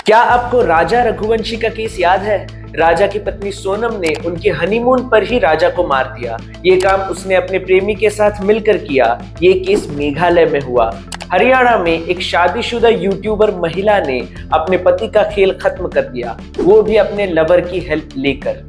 क्या आपको राजा रघुवंशी का केस याद है? राजा की पत्नी सोनम ने उनके हनीमून पर ही राजा को मार दिया। ये काम उसने अपने प्रेमी के साथ मिलकर किया। ये केस मेघालय में हुआ। हरियाणा में एक शादीशुदा यूट्यूबर महिला ने अपने पति का खेल खत्म कर दिया, वो भी अपने लवर की हेल्प लेकर।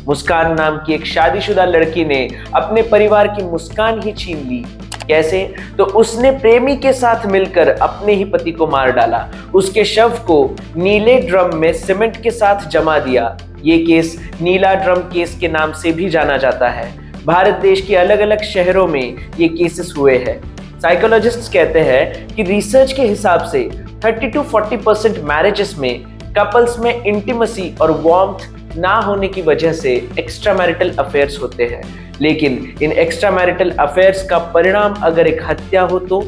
मुस्कान नाम की एक शादीशुदा लड़की ने अपने परिवार की मुस्कान ही छीन ली। कैसे? तो उसने प्रेमी के साथ मिलकर अपने ही पति को मार डाला। उसके शव को नीले ड्रम में सीमेंट के साथ जमा दिया। ये केस नीला ड्रम केस के नाम से भी जाना जाता है। भारत देश के अलग अलग शहरों में ये केसेस हुए हैं। साइकोलॉजिस्ट्स कहते हैं कि रिसर्च के हिसाब से 30 to 40% मैरिजेस में कपल्स में इंटीमेसी और वार्मथ ना होने की वजह से एक्स्ट्रा मैरिटल अफेयर्स होते हैं। लेकिन इन एक्स्ट्रा मैरिटल अफेयर्स का परिणाम अगर एक हत्या हो तो?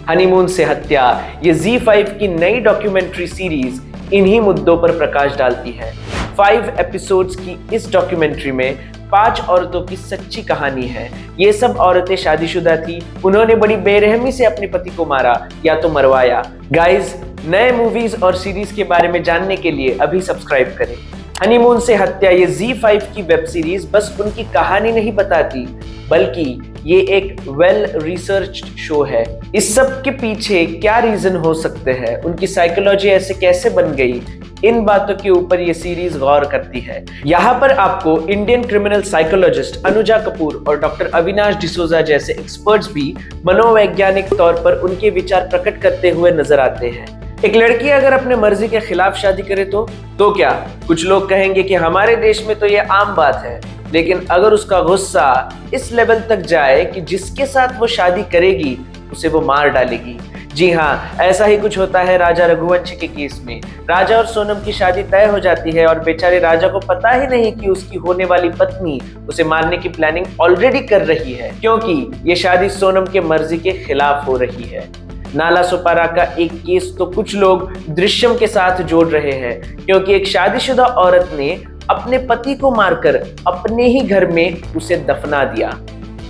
हनीमून से हत्या, ये Z5 की नई डॉक्यूमेंट्री सीरीज इन्हीं मुद्दों पर प्रकाश डालती है। 5 एपिसोड्स की इस डॉक्यूमेंट्री में 5 औरतों की सच्ची कहानी है। ये सब औरतें शादीशुदा थी, उन्होंने बड़ी बेरहमी से अपने पति को मारा या तो मरवाया। गाइस, नए मूवीज और सीरीज के बारे में जानने के लिए अभी सब्सक्राइब करें। हनीमून से हत्या, ये Z5 की वेब सीरीज बस उनकी कहानी नहीं बताती, बल्कि ये एक वेल रिसर्च्ड शो है। इस सब के पीछे क्या रीजन हो सकते हैं, उनकी साइकोलॉजी ऐसे कैसे बन गई, इन बातों के ऊपर ये सीरीज गौर करती है। यहाँ पर आपको Indian criminal psychologist Anuja Kapoor और डॉक्टर अविनाश डिसोजा जैसे एक्सपर्ट्स भी मनोवैज्ञानिक तौर पर उनके विचार प्रकट करते हुए नजर आते हैं। एक लड़की अगर अपने मर्जी के खिलाफ शादी करे तो क्या? कुछ लोग कहेंगे कि हमारे देश में तो ये आम बात है, लेकिन अगर उसका गुस्सा इस लेवल तक जाए कि जिसके साथ वो शादी करेगी उसे वो मार डालेगी। जी हाँ, ऐसा ही कुछ होता है राजा रघुवंशी के केस में। राजा और सोनम की शादी तय हो जाती है और बेचारे राजा को पता ही नहीं कि उसकी होने वाली पत्नी उसे मारने की प्लानिंग ऑलरेडी कर रही है, क्योंकि ये शादी सोनम के मर्जी के खिलाफ हो रही है। नाला सोपारा का एक केस तो कुछ लोग दृश्यम के साथ जोड़ रहे हैं, क्योंकि एक शादीशुदा औरत ने अपने पति को मारकर अपने ही घर में उसे दफना दिया,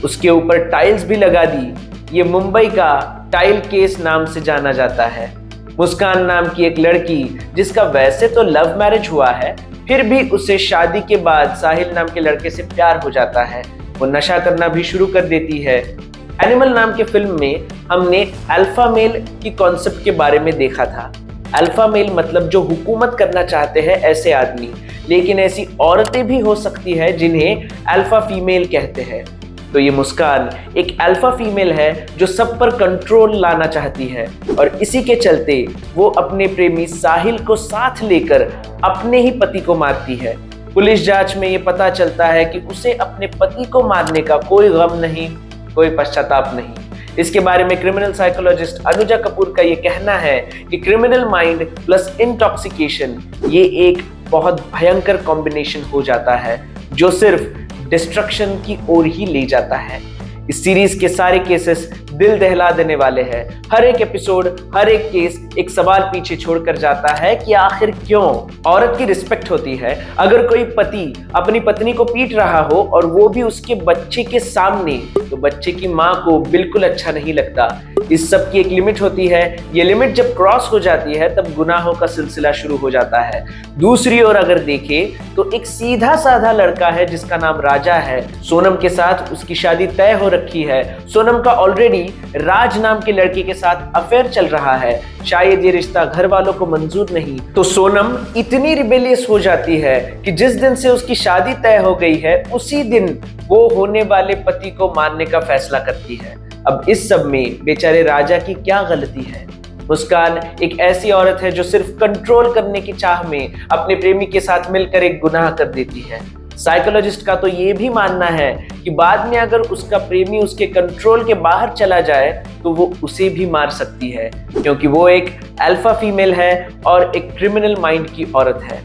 उसके ऊपर टाइल्स भी लगा दी। ये मुंबई का टाइल केस नाम से जाना जाता है। मुस्कान नाम की एक लड़की, जिसका वैसे तो लव मैरिज हुआ है, फिर भी उसे शादी के बाद साहिल नाम के लड़के से प्यार हो जाता है। वो नशा करना भी शुरू कर देती है। एनिमल नाम के फिल्म में हमने अल्फा मेल की कॉन्सेप्ट के बारे में देखा था। अल्फा मेल मतलब जो हुकूमत करना चाहते हैं ऐसे आदमी, लेकिन ऐसी औरतें भी हो सकती है जिन्हें अल्फा फीमेल कहते हैं। तो ये मुस्कान एक अल्फा फीमेल है जो सब पर कंट्रोल लाना चाहती है, और इसी के चलते वो अपने प्रेमी साहिल को साथ लेकर अपने ही पति को मारती है। पुलिस जांच में ये पता चलता है कि उसे अपने पति को मारने का कोई गम नहीं, कोई पश्चाताप नहीं। इसके बारे में क्रिमिनल साइकोलॉजिस्ट अनुजा कपूर का ये कहना है कि क्रिमिनल माइंड प्लस इंटॉक्सिकेशन, ये एक बहुत भयंकर कॉम्बिनेशन हो जाता है जो सिर्फ डिस्ट्रक्शन की ओर ही ले जाता है। इस सीरीज के सारे केसेस दिल दहला देने वाले हैं। हर एक एपिसोड, हर एक केस एक सवाल पीछे छोड़कर जाता है कि आखिर क्यों? औरत की रिस्पेक्ट होती है। अगर कोई पति अपनी पत्नी को पीट रहा हो और वो भी उसके बच्चे के सामने, तो बच्चे की माँ को बिल्कुल अच्छा नहीं लगता। इस सब की एक लिमिट होती है। ये लिमिट जब क्रॉस हो जाती है तब गुनाहों का सिलसिला शुरू हो जाता है। दूसरी ओर अगर देखें तो एक सीधा साधा लड़का है जिसका नाम राजा है। सोनम के साथ उसकी शादी तय हो रखी है। सोनम का ऑलरेडी राज नाम के लड़के के साथ अफेयर चल रहा है। शायद ये रिश्ता घर वालों को मंजूर नहीं, तो सोनम इतनी रिबेलियस हो जाती है कि जिस दिन से उसकी शादी तय हो गई है उसी दिन वो होने वाले पति को मारने का फैसला करती है। अब इस सब में बेचारे राजा की क्या गलती है? मुस्कान एक ऐसी औरत है जो सिर्फ कंट्रोल करने की चाह में अपने प्रेमी के साथ मिलकर एक गुनाह कर देती है। साइकोलॉजिस्ट का तो ये भी मानना है कि बाद में अगर उसका प्रेमी उसके कंट्रोल के बाहर चला जाए तो वो उसे भी मार सकती है, क्योंकि वो एक अल्फा फीमेल है और एक क्रिमिनल माइंड की औरत है।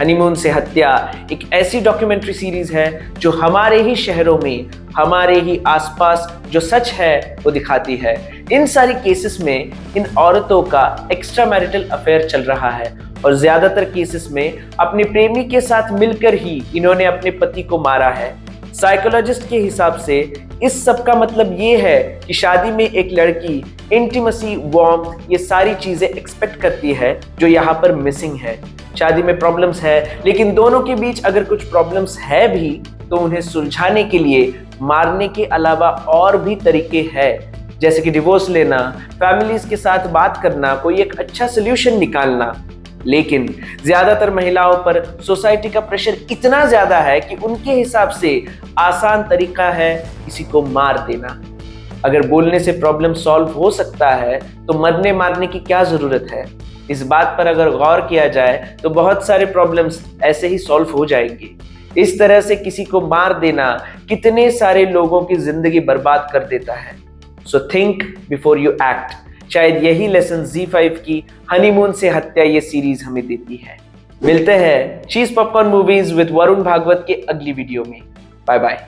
हनीमून से हत्या एक ऐसी डॉक्यूमेंट्री सीरीज है जो हमारे ही शहरों में, हमारे ही आसपास जो सच है वो दिखाती है। इन सारी केसेस में इन औरतों का एक्स्ट्रा मैरिटल अफेयर चल रहा है, और ज्यादातर केसेस में अपने प्रेमी के साथ मिलकर ही इन्होंने अपने पति को मारा है। साइकोलॉजिस्ट के हिसाब से इस सब का मतलब ये है कि शादी में एक लड़की इंटीमेसी, वार्मथ, ये सारी चीजें एक्सपेक्ट करती है जो यहाँ पर मिसिंग है। शादी में प्रॉब्लम्स है, लेकिन दोनों के बीच अगर कुछ प्रॉब्लम्स है भी तो उन्हें सुलझाने के लिए मारने के अलावा और भी तरीके हैं, जैसे कि डिवोर्स लेना, फैमिलीज के साथ बात करना, कोई एक अच्छा सोल्यूशन निकालना। लेकिन ज्यादातर महिलाओं पर सोसाइटी का प्रेशर इतना ज्यादा है कि उनके हिसाब से आसान तरीका है किसी को मार देना। अगर बोलने से प्रॉब्लम सॉल्व हो सकता है तो मरने मारने की क्या जरूरत है? इस बात पर अगर गौर किया जाए तो बहुत सारे प्रॉब्लम्स ऐसे ही सॉल्व हो जाएंगे। इस तरह से किसी को मार देना कितने सारे लोगों की जिंदगी बर्बाद कर देता है। So think before you act. शायद यही लेसन Z5 की हनीमून से हत्या ये सीरीज हमें देती है। मिलते हैं cheese popcorn movies with Varun Bhagwat के अगली वीडियो में। Bye bye.